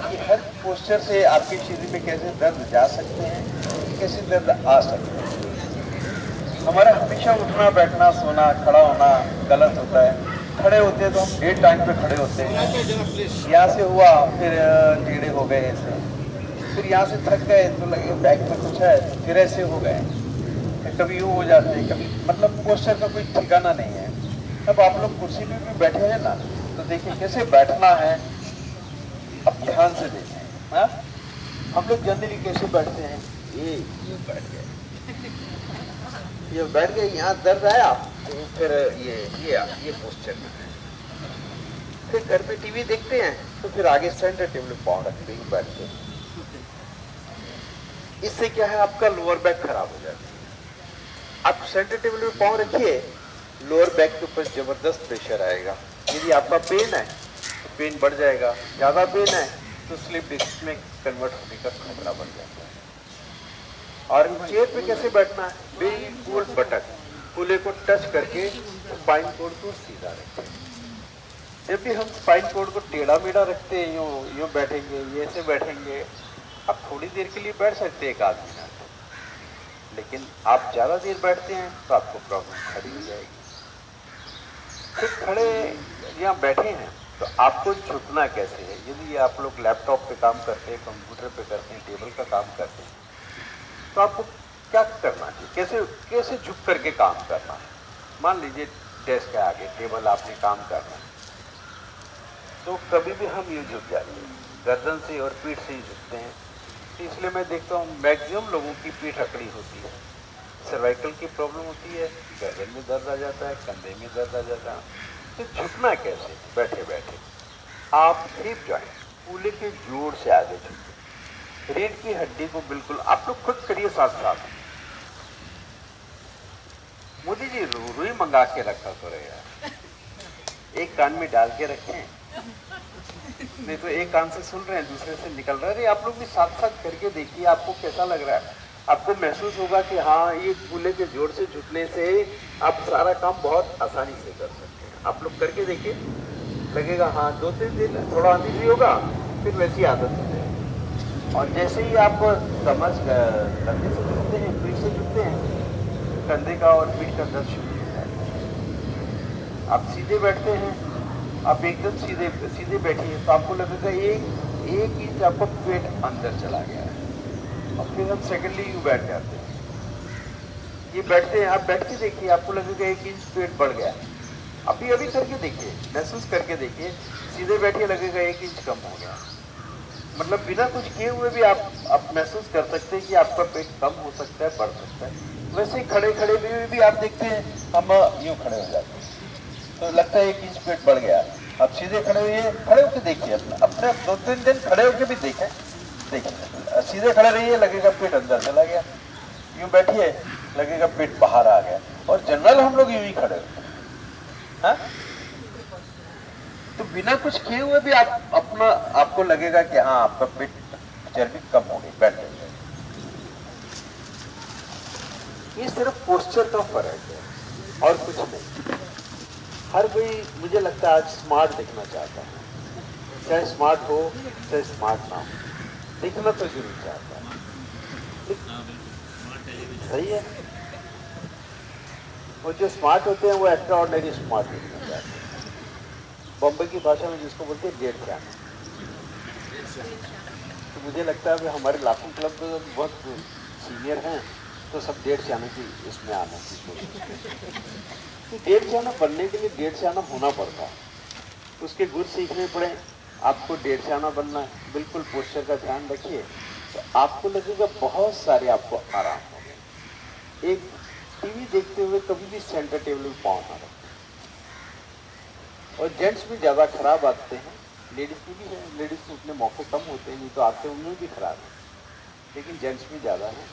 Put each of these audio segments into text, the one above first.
कि हर पोस्चर से आपके शरीर में कैसे दर्द जा सकते हैं, कैसे दर्द आ सकते हैं। हमारा हमेशा उठना बैठना सोना खड़ा होना गलत होता है। खड़े होते हैं तो हम 1 टांग पे खड़े होते हैं, यहाँ से हुआ फिर टेढ़े हो गए ऐसे, फिर यहाँ से थक गए तो लगे बैक में कुछ है, फिर ऐसे हो गए, कभी यूँ हो जाते हैं, कभी मतलब पोस्चर का कोई ठिकाना नहीं है। अब आप लोग कुर्सी पे भी बैठे हैं ना, तो देखिए कैसे बैठना है, अब ध्यान से देखें। हाँ, हम लोग जनरली कैसे बैठते हैं, ये बैठ गए, ये बैठ गए, यहाँ दर्द आया तो फिर ये पोस्चर में है। फिर घर पे टीवी देखते हैं तो फिर आगे सेंटर टेबल पाँव रखते ही बैठते हैं। इससे क्या है, आपका लोअर बैक खराब हो जाती है। आप सेंटर टेबल पे पाँव रखिए, लोअर बैक के ऊपर जबरदस्त प्रेशर आएगा। यदि आपका पेन है तो पेन बढ़ जाएगा, ज्यादा पेन है तो स्लिप डिस्क में कन्वर्ट होने का खतरा बढ़ जाता है। और चेयर पे कैसे बैठना है, बिल्कुल बटक कूल्हे को टच करके स्पाइन कोड को सीधा रखें। जब भी हम स्पाइन कोड को टेढ़ा मेढ़ा रखते हैं, यूं बैठेंगे, ये ऐसे बैठेंगे, आप थोड़ी देर के लिए बैठ सकते हैं 1 आध मिनट, लेकिन आप ज्यादा देर बैठते हैं तो आपको प्रॉब्लम खड़ी हो जाएगी। फिर खड़े या बैठे हैं तो आपको झुकना कैसे है। यदि आप लोग लैपटॉप पे काम करते हैं, कंप्यूटर पे करते हैं, टेबल का काम करते हैं, तो आपको क्या करना चाहिए, कैसे झुक करके काम करना है। मान लीजिए डेस्क के आगे टेबल आपने काम करना है, तो कभी भी हम यूँ झुक जाते हैं, गर्दन से और पीठ से ही झुकते हैं। इसलिए मैं देखता हूँ मैक्सिमम लोगों की पीठ अकड़ी होती है, सर्वाइकल की प्रॉब्लम होती है, गर्दन में दर्द आ जाता है, कंधे में दर्द आ जाता है। तो झुकना कैसे, बैठे बैठे आप हिप जॉइंट कूल्हे के जोड़ से आगे झुकें, रीढ़ की हड्डी को बिल्कुल आप लोग खुद करिए साथ साथ। मोदी जी रुई मंगा के रखा तो रहेगा, एक कान में डाल के रखें, नहीं तो एक कान से सुन रहे हैं दूसरे से निकल रहा है। आप लोग भी साथ साथ करके देखिए, आपको कैसा लग रहा है। आपको महसूस होगा कि हाँ, ये कूल्हे के जोड़ से झुकने से आप सारा काम बहुत आसानी से कर सकते हैं। आप लोग करके देखिए, लगेगा हाँ 2-3 दिन थोड़ा अनिल भी होगा, फिर वैसी आदत हो जाएगी। और जैसे ही आप समझ कंधे से झुकते हैं, पीठ से झुकते हैं, कंधे का और पीठ का दर्द शुरू हो जाता है। आप सीधे बैठते हैं, आप एकदम सीधे बैठिए तो आपको लगेगा एक इंच आपका पेट अंदर चला गया है। और फिर हम सेकेंडली यूँ बैठ जाते हैं, ये बैठते हैं, आप बैठ के देखिए, आपको लगेगा 1 इंच पेट बढ़ गया। अभी करके देखिए, महसूस करके देखिए, सीधे बैठिए, लगेगा 1 इंच कम हो गया। मतलब बिना कुछ किए हुए भी आप महसूस कर सकते हैं कि आपका पेट कम हो सकता है, बढ़ सकता है। वैसे खड़े भी आप देखते हैं, हम यूँ खड़े हो जाते हैं तो लगता है 1 इंच पेट बढ़ गया। अब सीधे खड़े होकर देखिए, अपने 2-3 दिन खड़े होकर भी देखिए, सीधे खड़े रहिए, लगेगा पेट अंदर चला गया। यूं बैठिए, लगेगा पेट बाहर आ गया। और जनरल हम लोग यूं ही खड़े होते हैं। हाँ? तो बिना कुछ किए हुए भी आपको लगेगा कि हाँ, आपका पेट चर्बी कम हो गई, बैठ जाएगा। ये सिर्फ पोस्चर का फर्क है और कुछ नहीं। हर कोई मुझे लगता है आज स्मार्ट दिखना चाहता है, चाहे स्मार्ट हो चाहे स्मार्ट ना हो, दिखना तो जरूर चाहता है। सही है, वो जो स्मार्ट होते हैं वो एक्स्ट्रा ऑर्डिनरी स्मार्ट दिखना चाहते हैं। बॉम्बे की भाषा में जिसको बोलते हैं 1.5 आना। तो मुझे लगता है कि हमारे लाखों क्लब बहुत सीनियर हैं, तो सब 1.5 आने की इसमें आना की कोशिश। 1.5 आना बनने के लिए 1.5 आना होना पड़ता है, उसके गुण सीखने पड़े। आपको 1.5 आना बनना है, बिल्कुल पोस्चर का ध्यान रखिए, तो आपको लगेगा बहुत सारे आपको आराम हो गए। एक टीवी देखते हुए कभी भी सेंटर टेबल में पाँव ना रखें। और जेंट्स भी ज़्यादा खराब आते हैं, लेडीज में भी है, लेडीज में उतने मौके कम होते हैं, नहीं तो आते उनमें भी खराब है, लेकिन जेंट्स में ज़्यादा है।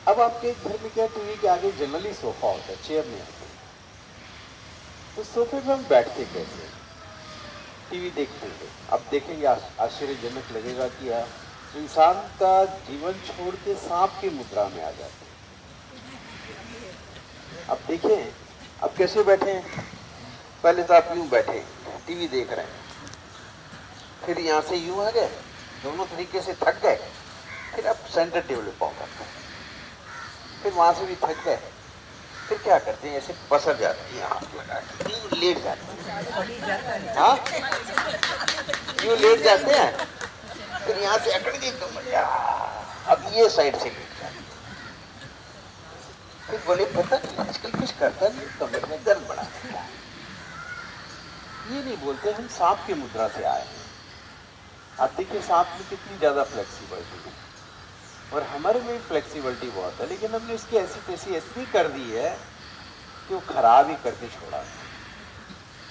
अब आपके घर में क्या, टीवी के आगे जनरली सोफा होता है, चेयर नहीं होती, तो सोफे पे हम बैठते कैसे, टीवी देखते हुए। अब देखेंगे आश्चर्यजनक लगेगा कि इंसान का जीवन छोड़ के सांप की मुद्रा में आ जाते हैं। अब देखें, अब कैसे बैठे हैं। पहले तो आप यूं बैठे टीवी देख रहे हैं, फिर यहाँ से यूं आ गए, दोनों तरीके से थक गए, फिर आप सेंटर टेबल पे पाँव रखते हैं, फिर वहां से भी थक गए, फिर क्या करते हैं, ऐसे पसर जाते हैं, हाथ लगा के लेट जाते हैं। हाँ, यूं लेट जाते हैं, फिर यहां से अकड़ गई कमर, अब ये साइड से लेट जाते हैं। फिर बोले पता नहीं आजकल कुछ करता नहीं, कमर में दर्द बढ़ा देता है। ये नहीं बोलते हम सांप की मुद्रा से आए हैं। आप देखिए सांप में कितनी ज्यादा फ्लेक्सिबिलिटी है, और हमारे में फ्लेक्सिबिलिटी बहुत है, लेकिन हमने इसकी ऐसी तैसी ऐसी कर दी है कि वो खराब ही करके छोड़ा।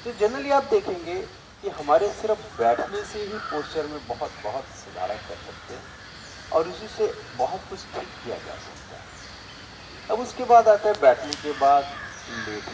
तो जनरली आप देखेंगे कि हमारे सिर्फ बैठने से ही पोस्चर में बहुत बहुत सुधार कर सकते हैं, और उसी से बहुत कुछ ठीक किया जा सकता है। अब उसके बाद आता है बैठने के बाद लेटना।